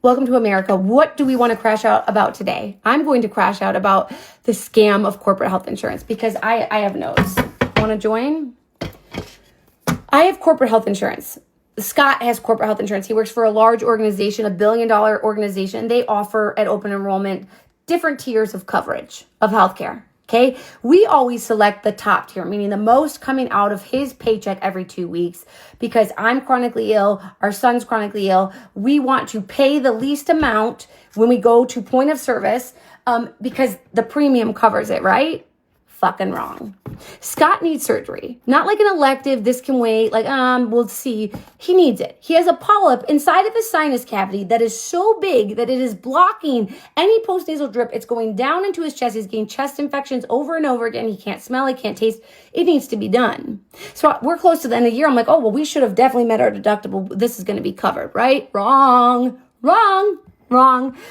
Welcome to America. What do we want to crash out about today? I'm going to crash out about the scam of corporate health insurance because I have notes. Want to join? I have corporate health insurance. Scott has corporate health insurance. He works for a large organization, $1 billion organization. They offer at open enrollment different tiers of coverage of healthcare. Okay, we always select the top tier, meaning the most coming out of his paycheck every 2 weeks, because I'm chronically ill, our son's chronically ill. We want to pay the least amount when we go to point of service because the premium covers it, right? Fucking wrong. Scott needs surgery. Not like an elective, this can wait, like, we'll see. He needs it. He has a polyp inside of his sinus cavity that is so big that it is blocking any postnasal drip. It's going down into his chest. He's getting chest infections over and over again. He can't smell, he can't taste. It needs to be done. So we're close to the end of the year. I'm like, oh, well, we should have definitely met our deductible. This is going to be covered, right? Wrong. The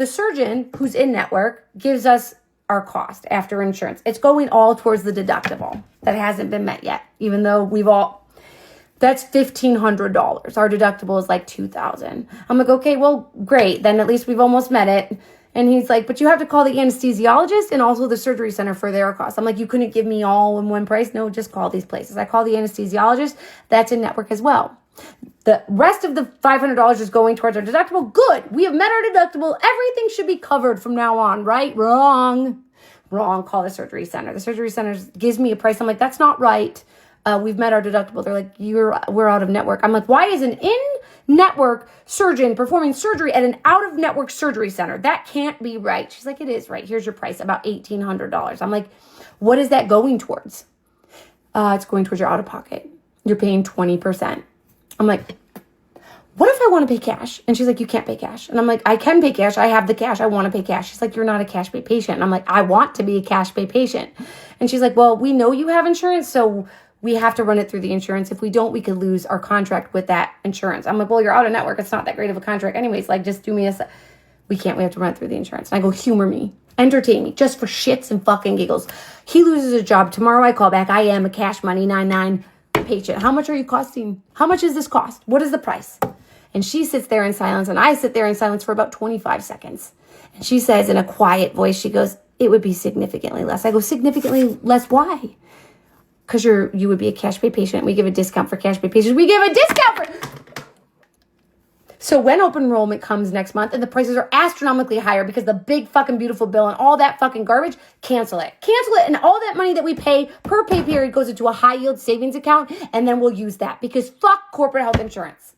surgeon who's in network gives us our cost after insurance. It's going all towards the deductible that hasn't been met yet, even though that's $1,500. Our deductible is like $2,000. I'm like, okay, well, great. Then at least we've almost met it. And he's like, but you have to call the anesthesiologist and also the surgery center for their costs. I'm like, you couldn't give me all in one price? No, just call these places. I call the anesthesiologist. That's in network as well. The rest of the $500 is going towards our deductible. Good. We have met our deductible. Everything should be covered from now on, right? Wrong. Call the surgery center. The surgery center gives me a price. I'm like, that's not right. We've met our deductible. They're like, we're out of network. I'm like, why is an in-network surgeon performing surgery at an out-of-network surgery center? That can't be right. She's like, it is right. Here's your price, about $1,800. I'm like, what is that going towards? It's going towards your out-of-pocket. You're paying 20%. I'm like, what if I want to pay cash? And she's like, you can't pay cash. And I'm like, I can pay cash. I have the cash. I want to pay cash. She's like, you're not a cash pay patient. And I'm like, I want to be a cash pay patient. And she's like, well, we know you have insurance, so we have to run it through the insurance. If we don't, we could lose our contract with that insurance. I'm like, well, you're out of network. It's not that great of a contract anyways. Like, just do me we can't. We have to run it through the insurance. And I go, humor me. Entertain me. Just for shits and fucking giggles. He loses a job. Tomorrow I call back. I am a cash money 99 patient. How much are you costing? How much does this cost? What is the price? And she sits there in silence, and I sit there in silence for about 25 seconds. And she says in a quiet voice, she goes, it would be significantly less. I go, significantly less? Why? Because you would be a cash pay patient. We give a discount for cash pay patients. We give a discount for... So when open enrollment comes next month and the prices are astronomically higher because the big fucking beautiful bill and all that fucking garbage, cancel it. Cancel it, and all that money that we pay per pay period goes into a high yield savings account, and then we'll use that because fuck corporate health insurance.